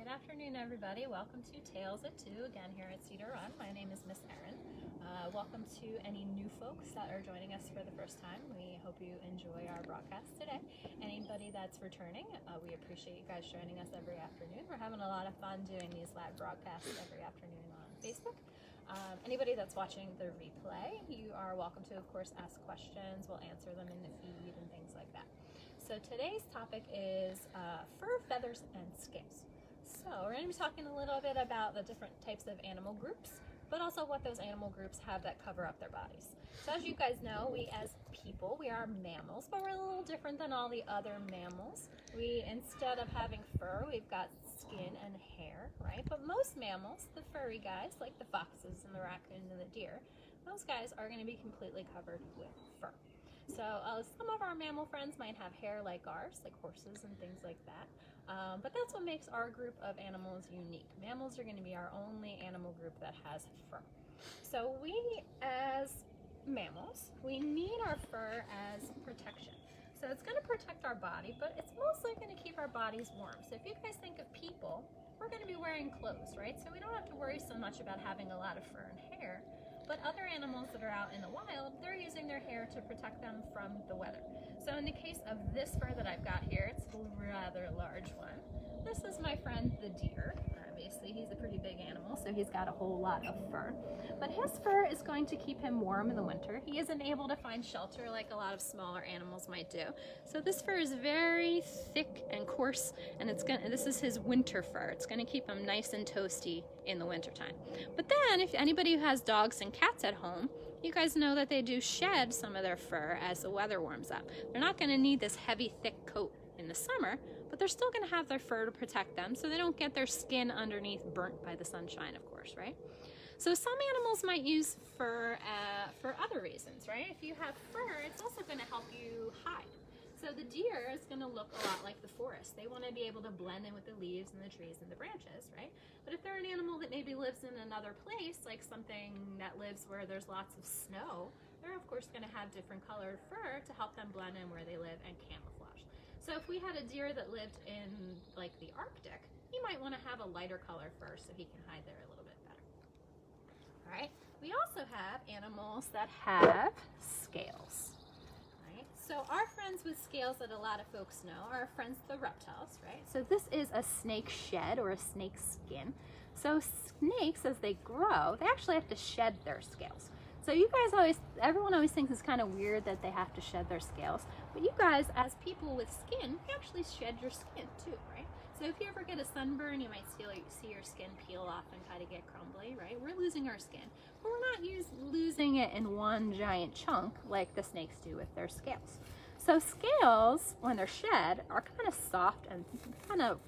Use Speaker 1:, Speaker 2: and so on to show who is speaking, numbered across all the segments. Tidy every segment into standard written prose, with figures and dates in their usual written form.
Speaker 1: Good afternoon, everybody. Welcome to Tales at 2, again here at Cedar Run. My name is Miss Erin. Welcome to any new folks that are joining us for the first time. We hope you enjoy our broadcast today. Anybody that's returning, we appreciate you guys joining us every afternoon. We're having a lot of fun doing these live broadcasts every afternoon on Facebook. Anybody that's watching the replay, you are welcome to, of course, ask questions. We'll answer them in the feed and things like that. So today's topic is fur, feathers, and scales. So we're going to be talking a little bit about the different types of animal groups, but also what those animal groups have that cover up their bodies. So as you guys know, we as people, we are mammals, but we're a little different than all the other mammals. We, instead of having fur, we've got skin and hair, right? But most mammals, the furry guys, like the foxes and the raccoons and the deer, those guys are going to be completely covered with fur. So some of our mammal friends might have hair like ours, like horses and things like that. But that's what makes our group of animals unique. Mammals are going to be our only animal group that has fur. So we as mammals, we need our fur as protection. So it's going to protect our body, but it's mostly going to keep our bodies warm. So if you guys think of people, we're going to be wearing clothes, right? So we don't have to worry so much about having a lot of fur and hair. But other animals that are out in the wild, they're using their hair to protect them from the weather. So in the case of this fur that I've got here, it's a rather large one. This is my friend the deer. Obviously, he's a pretty big animal, so he's got a whole lot of fur. But his fur is going to keep him warm in the winter. He isn't able to find shelter like a lot of smaller animals might do. So this fur is very thick and coarse, and this is his winter fur. It's going to keep him nice and toasty in the wintertime. But then, if anybody who has dogs and cats at home, you guys know that they do shed some of their fur as the weather warms up. They're not going to need this heavy, thick coat in the summer, but they're still going to have their fur to protect them so they don't get their skin underneath burnt by the sunshine, of course, right? So some animals might use fur for other reasons, right? If you have fur, it's also going to help you hide. So the deer is going to look a lot like the forest. They want to be able to blend in with the leaves and the trees and the branches, right? But if they're an animal that maybe lives in another place, like something that lives where there's lots of snow, they're of course going to have different colored fur to help them blend in where they live and camouflage. So if we had a deer that lived in like the Arctic, he might want to have a lighter color fur so he can hide there a little bit better. All right. We also have animals that have scales. So our friends with scales that a lot of folks know are our friends the reptiles, right? So this is a snake shed or a snake skin. So snakes, as they grow, they actually have to shed their scales. So you guys everyone always thinks it's kind of weird that they have to shed their scales. But you guys, as people with skin, you actually shed your skin too, right? So if you ever get a sunburn, you might see your skin peel off and kind of get crumbly, right? We're losing our skin, but we're not losing it in one giant chunk like the snakes do with their scales. So scales, when they're shed, are kind of soft and kind of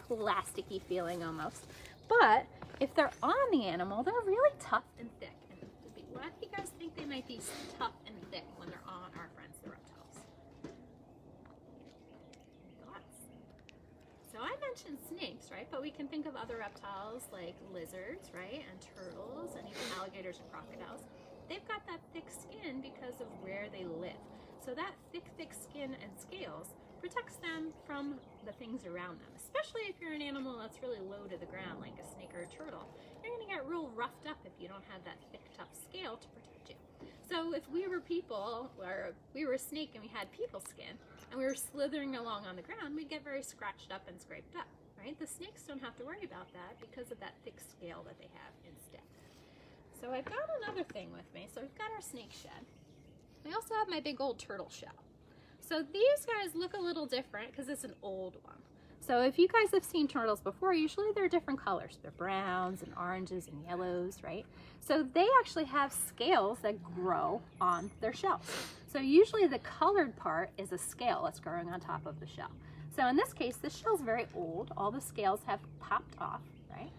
Speaker 1: plasticky feeling almost. But if they're on the animal, they're really tough and thick. And why do you guys think they might be tough and thick when they're on our friends, the reptiles? So I mentioned snakes, right? But we can think of other reptiles like lizards, right? And turtles and even alligators and crocodiles. They've got that thick skin because of where they live. So that thick skin and scales protects them from the things around them. Especially if you're an animal that's really low to the ground like a snake or a turtle. You're gonna get real roughed up if you don't have that thick, tough scale to protect you. So if we were people, or we were a snake and we had people skin, and we were slithering along on the ground, we'd get very scratched up and scraped up, right? The snakes don't have to worry about that because of that thick scale that they have instead. So I've got another thing with me. So we've got our snake shed. I also have my big old turtle shell. So these guys look a little different because it's an old one. So if you guys have seen turtles before, usually they're different colors. They're browns and oranges and yellows, right? So they actually have scales that grow on their shells. So usually the colored part is a scale that's growing on top of the shell. So in this case, the shell's very old. All the scales have popped off, right?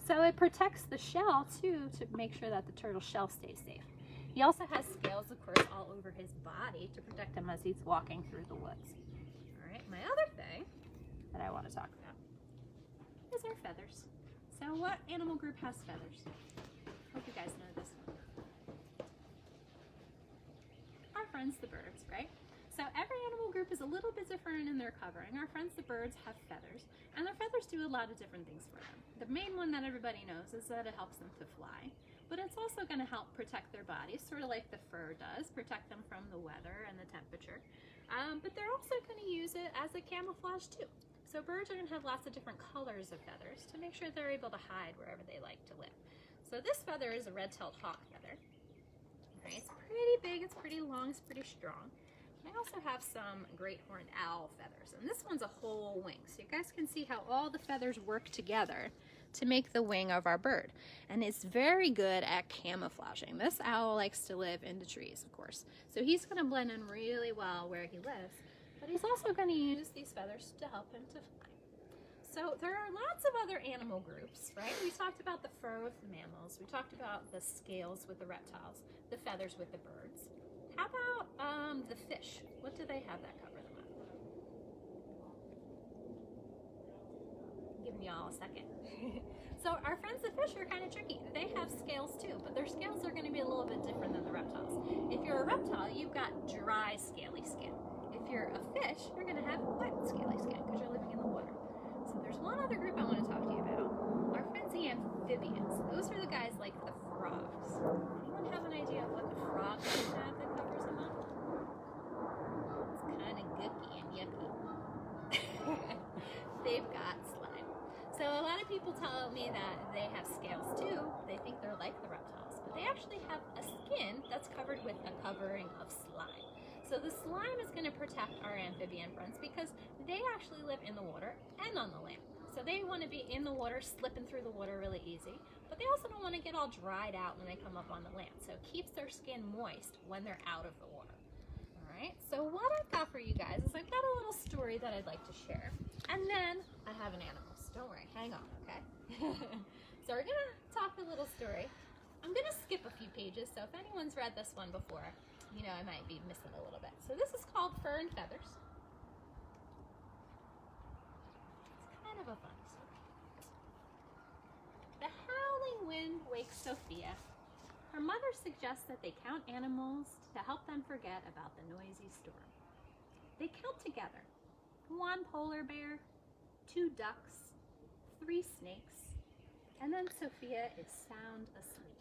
Speaker 1: So it protects the shell too to make sure that the turtle shell stays safe. He also has scales, of course, all over his body to protect him as he's walking through the woods. All right, my other thing that I want to talk about is our feathers. So what animal group has feathers? Hope you guys know this one. Our friends the birds, right? So every animal group is a little bit different in their covering. Our friends the birds have feathers, and their feathers do
Speaker 2: do a lot of different things for them. The main one that everybody knows is that it helps them to fly, but it's also going to help protect their bodies, sort of like the fur does, protect them from the weather and the temperature. But they're also going to use it as a camouflage too. So birds are going to have lots of different colors of feathers to make sure they're able to hide wherever they like to live. So this feather is a red-tailed hawk feather. Okay, it's pretty big, it's pretty long, it's pretty strong. I also have some great horned owl feathers, and this one's a whole wing. So you guys can see how all the feathers work together to make the wing of our bird. And it's very good at camouflaging. This owl likes to live in the trees, of course. So he's gonna blend in really well where he lives, but he's also gonna use these feathers to help him to fly. So there are lots of other animal groups, right? We talked about the fur with the mammals. We talked about the scales with the reptiles, the feathers with the birds. How about the fish? What do they have that cover them up? Giving y'all a second. So our friends the fish are kind of tricky. They have scales too, but their scales are going to be a little bit different than the reptiles. If you're a reptile, you've got dry, scaly skin. If you're a fish, you're going to have wet, scaly skin because you're living in the water. So there's one other group I want to talk to you about. Our friends the amphibians. Those are the guys like the frogs. Anyone have an idea of what the frogs have that covers them up? It's kind of gooky and yucky. They've got slime. So a lot of people tell me that they have scales too. They think they're like the reptiles, but they actually have a skin that's covered with a covering of slime. So the slime is going to protect our amphibian friends because they actually live in the water and on the land. So they want to be in the water, slipping through the water really easy, but they also don't want to get all dried out when they come up on the land. So it keeps their skin moist when they're out of the water. All right, so what I've got for you guys is I've got a little story that I'd like to share. And then I have an animal, so don't worry, hang on, okay? So we're gonna talk a little story. I'm gonna skip a few pages, so if anyone's read this one before, you know, I might be missing a little bit. So this is called Fern Feathers. It's kind of a fun story. The howling wind wakes Sophia. Her mother suggests that they count animals to help them forget about the noisy storm. They count together. 1 polar bear, 2 ducks, 3 snakes, and then Sophia is sound asleep.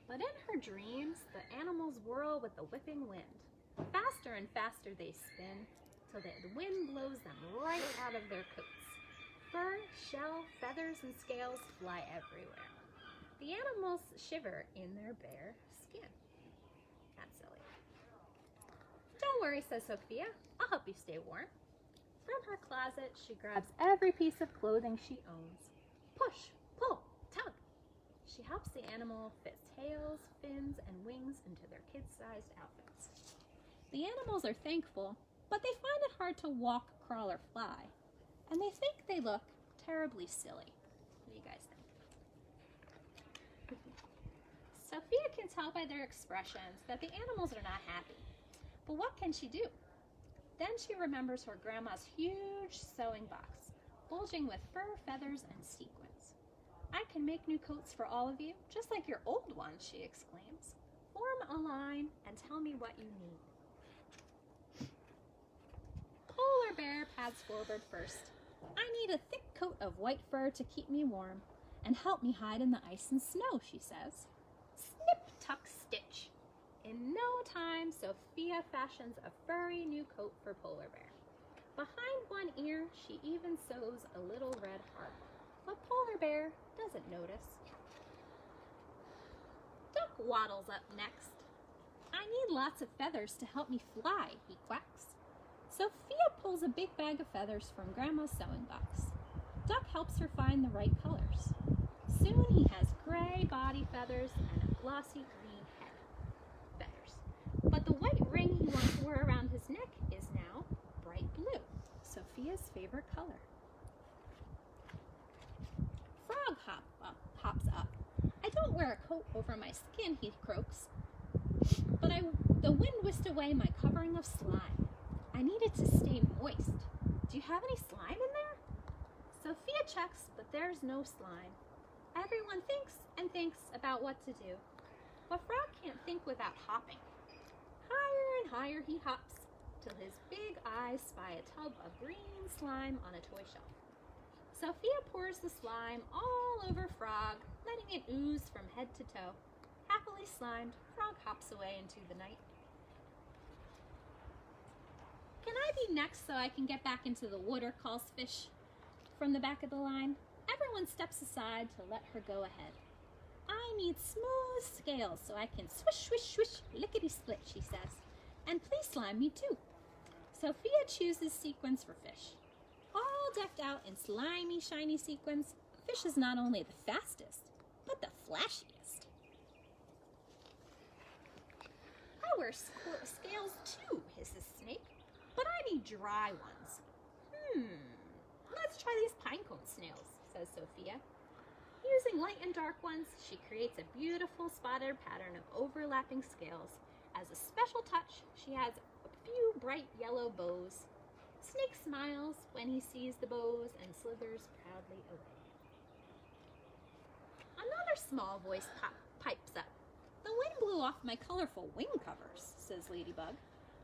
Speaker 2: But in her dreams, the animals whirl with the whipping wind. Faster and faster they spin, till the wind blows them right out of their coats. Fur, shell, feathers, and scales fly everywhere. The animals shiver in their bare skin. That's silly. Don't worry, says Sophia. I'll help you stay warm. From her closet, she grabs every piece of clothing she owns. Push, pull, tug. She helps the animal fit tails, fins, and wings into their kid-sized outfits. The animals are thankful, but they find it hard to walk, crawl, or fly. And they think they look terribly silly. What do you guys think? Sophia can tell by their expressions that the animals are not happy. But what can she do? Then she remembers her grandma's huge sewing box, bulging with fur, feathers, and sequins. I can make new coats for all of you, just like your old ones, she exclaims. Form a line and tell me what you need. Polar bear pads forward first. I need a thick coat of white fur to keep me warm and help me hide in the ice and snow, she says. Snip, tuck, stitch. In no time, Sophia fashions a furry new coat for Polar Bear. Behind one ear, she even sews a little red heart, but Polar Bear doesn't notice. Duck waddles up next. I need lots of feathers to help me fly, he quacks. Sophia pulls a big bag of feathers from Grandma's sewing box. Duck helps her find the right colors. Soon he has gray body feathers and a glossy green head feathers. But the white ring he once wore around his neck is now bright blue, Sophia's favorite color. Frog hops up. I don't wear a coat over my skin, he croaks, but the wind whisked away my covering of slime. I need it to stay moist. Do you have any slime in there? Sophia checks, but there's no slime. Everyone thinks and thinks about what to do. But Frog can't think without hopping. Higher and higher he hops, till his big eyes spy a tub of green slime on a toy shelf. Sophia pours the slime all over Frog, letting it ooze from head to toe. Happily slimed, Frog hops away into the night. "Can I be next so I can get back into the water?" calls Fish from the back of the line. Everyone steps aside to let her go ahead. "I need smooth scales so I can swish, swish, swish, lickety-split," she says. "And please slime me too." Sophia chooses sequins for Fish. All decked out in slimy, shiny sequins, Fish is not only the fastest, but the flashiest. "I wear scales too," hisses Snake, "but I need dry ones." Let's try these pinecone snails," says Sophia. Using light and dark ones, she creates a beautiful spotted pattern of overlapping scales. As a special touch, she adds a few bright yellow bows. Snake smiles when he sees the bows and slithers proudly away. Another small voice pipes up. "The wind blew off my colorful wing covers," says Ladybug.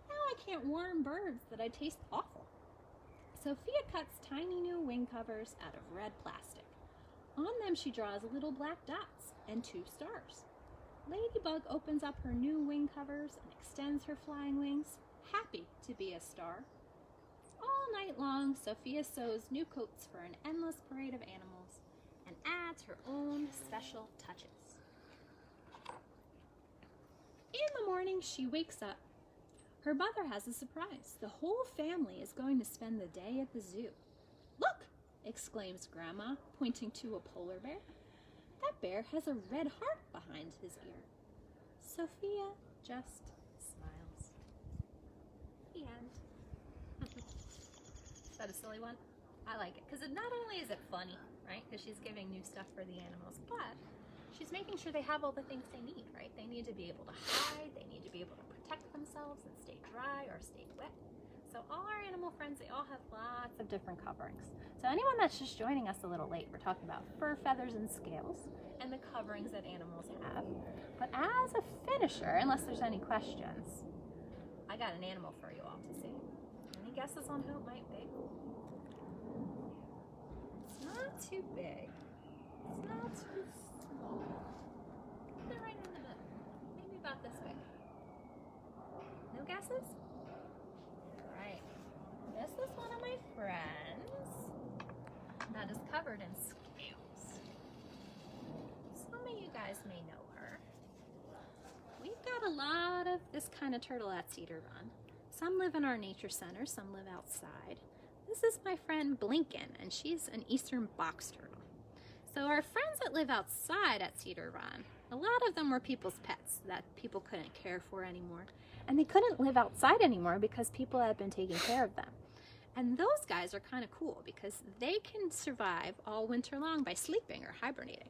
Speaker 2: "Now I can't warm birds that I taste awful." Sophia cuts tiny new wing covers out of red plastic. On them she draws little black dots and 2 stars. Ladybug opens up her new wing covers and extends her flying wings, happy to be a star. All night long, Sophia sews new coats for an endless parade of animals and adds her own special touches. In the morning, she wakes up. Her mother has a surprise. The whole family is going to spend the day at the zoo. "Look!" exclaims Grandma, pointing to a polar bear. "That bear has a red heart behind his ear." Sophia just smiles. The end. Is that a silly one? I like it because not only is it funny, right? Because she's giving new stuff for the animals, but she's making sure they have all the things they need, right? They need to be able to hide, they need to be able to protect themselves and stay dry or stay wet. So all our animal friends, they all have lots of different coverings. So anyone that's just joining us a little late, we're talking about fur, feathers, and scales and the coverings that animals have. But as a finisher, unless there's any questions, I got an animal for you all to see. Any guesses on who it might be? It's not too big. It's not too small. They're right in the middle. Maybe about this big. No guesses? Alright. This is one of my friends that is covered in scales. Some of you guys may know her. We've got a lot of this kind of turtle at Cedar Run. Some live in our nature center, some live outside. This is my friend Blinkin, and she's an eastern box turtle. So our friends that live outside at Cedar Run, a lot of them were people's pets that people couldn't care for anymore. And they couldn't live outside anymore because people had been taking care of them. And those guys are kind of cool because they can survive all winter long by sleeping or hibernating.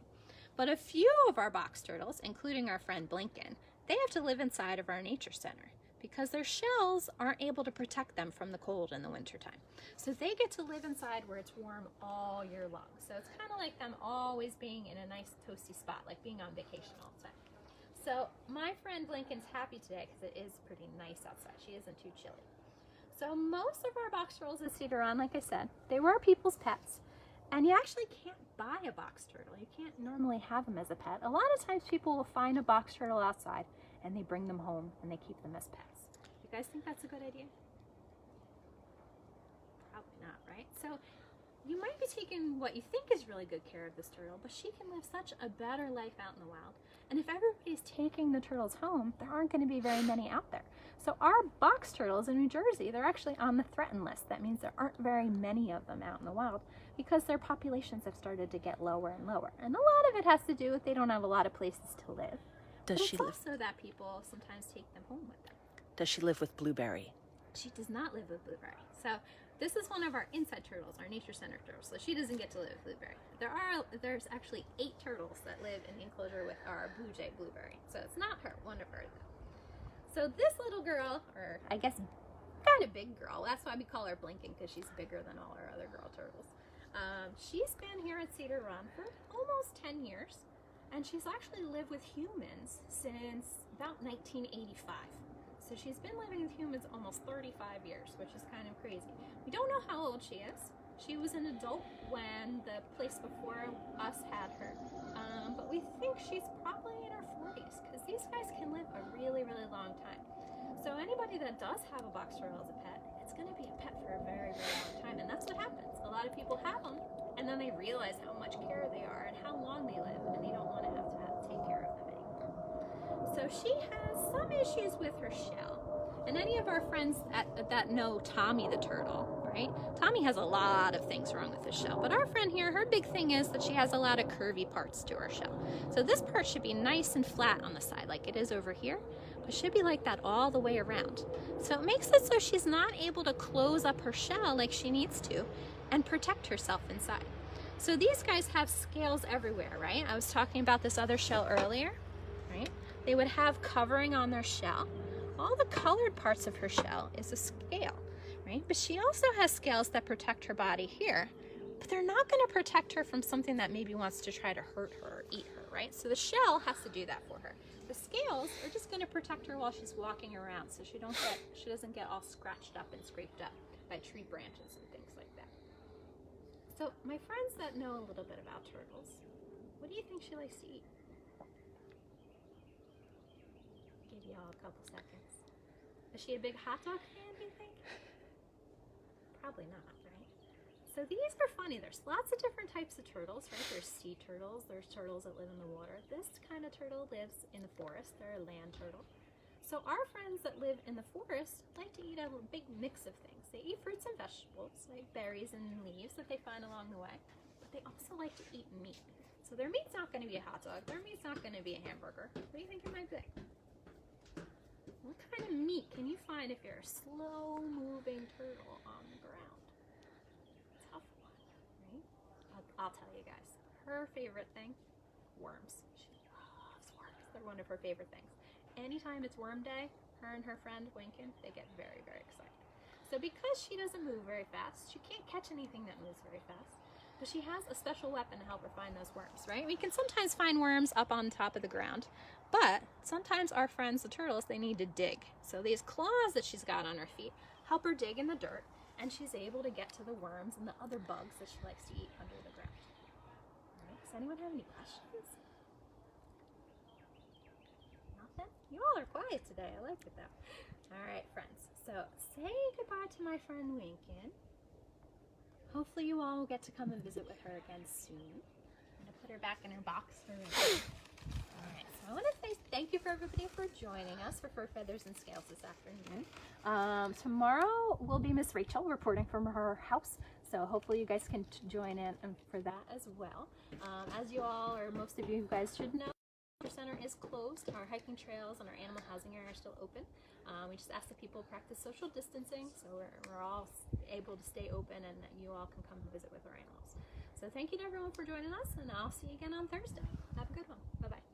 Speaker 2: But a few of our box turtles, including our friend Blinkin, they have to live inside of our nature center because their shells aren't able to protect them from the cold in the wintertime. So they get to live inside where it's warm all year long. So it's kind of like them always being in a nice toasty spot, like being on vacation all the time. So my friend Blinkin's happy today because it is pretty nice outside. She isn't too chilly. So most of our box turtles at Cedar Run, like I said, they were people's pets. And you actually can't buy a box turtle. You can't normally have them as a pet. A lot of times people will find a box turtle outside and they bring them home and they keep them as pets. You guys think that's a good idea? Probably not, right? So you might be taking what you think is really good care of this turtle, but she can live such a better life out in the wild. And if everybody's taking the turtles home, there aren't going to be very many out there. So our box turtles in New Jersey, they're actually on the threatened list. That means there aren't very many of them out in the wild because their populations have started to get lower and lower. And a lot of it has to do with they don't have a lot of places to live.
Speaker 3: Does she live?
Speaker 2: Also that people sometimes take them home with them.
Speaker 3: Does she live with Blueberry?
Speaker 2: She does not live with Blueberry. So this is one of our inside turtles, our nature center turtles. So she doesn't get to live with Blueberry. There's actually 8 turtles that live in the enclosure with our blue jay Blueberry. So it's not her, one of her. So this little girl, or I guess kind of big girl, that's why we call her Blinkin because she's bigger than all our other girl turtles. She's been here at Cedar Run for almost 10 years. And she's actually lived with humans since about 1985. So she's been living with humans almost 35 years, which is kind of crazy. We don't know how old she is. She was an adult when the place before us had her. But we think she's probably in her 40s, because these guys can live a really, really long time. So anybody that does have a box turtle as a pet, it's going to be a pet for a very, very long time. And that's what happens. A lot of people have them, and then they realize how much care they are and how long they live, and they don't want to have take care of them anymore. So she has some issues with her shell. And any of our friends that know Tommy the turtle, right? Tommy has a lot of things wrong with his shell. But our friend here, her big thing is that she has a lot of curvy parts to her shell. So this part should be nice and flat on the side like it is over here. But it should be like that all the way around. So it makes it so she's not able to close up her shell like she needs to and protect herself inside. So these guys have scales everywhere, right? I was talking about this other shell earlier, right? They would have covering on their shell. All the colored parts of her shell is a scale, right? But she also has scales that protect her body here, but they're not going to protect her from something that maybe wants to try to hurt her or eat her, right? So the shell has to do that for her. The scales are just going to protect her while she's walking around, so she doesn't get all scratched up and scraped up by tree branches and things like that. So my friends that know a little bit about turtles, what do you think she likes to eat? Give you all a couple seconds. Is she a big hot dog fan, do you think? Probably not, right? So these are funny. There's lots of different types of turtles, right? There's sea turtles. There's turtles that live in the water. This kind of turtle lives in the forest. They're a land turtle. So our friends that live in the forest like to eat a big mix of things. They eat fruits and vegetables, like berries and leaves that they find along the way. But they also like to eat meat. So their meat's not going to be a hot dog. Their meat's not going to be a hamburger. What do you think it might be? What kind of meat can you find if you're a slow-moving turtle on the ground? Tough one, right? I'll tell you guys. Her favorite thing, worms. She loves worms. They're one of her favorite things. Anytime it's worm day, her and her friend Blinkin, they get very, very excited. So because she doesn't move very fast, she can't catch anything that moves very fast. But she has a special weapon to help her find those worms, right? We can sometimes find worms up on top of the ground, but sometimes our friends, the turtles, they need to dig. So these claws that she's got on her feet help her dig in the dirt, and she's able to get to the worms and the other bugs that she likes to eat under the ground. All right, does anyone have any questions? Nothing? You all are quiet today. I like it though. All right, friends. So say goodbye to my friend Blinkin. Hopefully you all will get to come and visit with her again soon. I'm going to put her back in her box for right. Alright, so I want to say thank you for everybody for joining us for Fur Feathers and Scales this afternoon. Tomorrow will be Miss Rachel reporting from her house, so hopefully you guys can join in for that as well. As you all, or most of you guys should know, our center is closed. Our hiking trails and our animal housing area are still open. We just ask that people practice social distancing, so we're all able to stay open and that you all can come and visit with our animals. So thank you to everyone for joining us, and I'll see you again on Thursday. Have a good one. Bye-bye.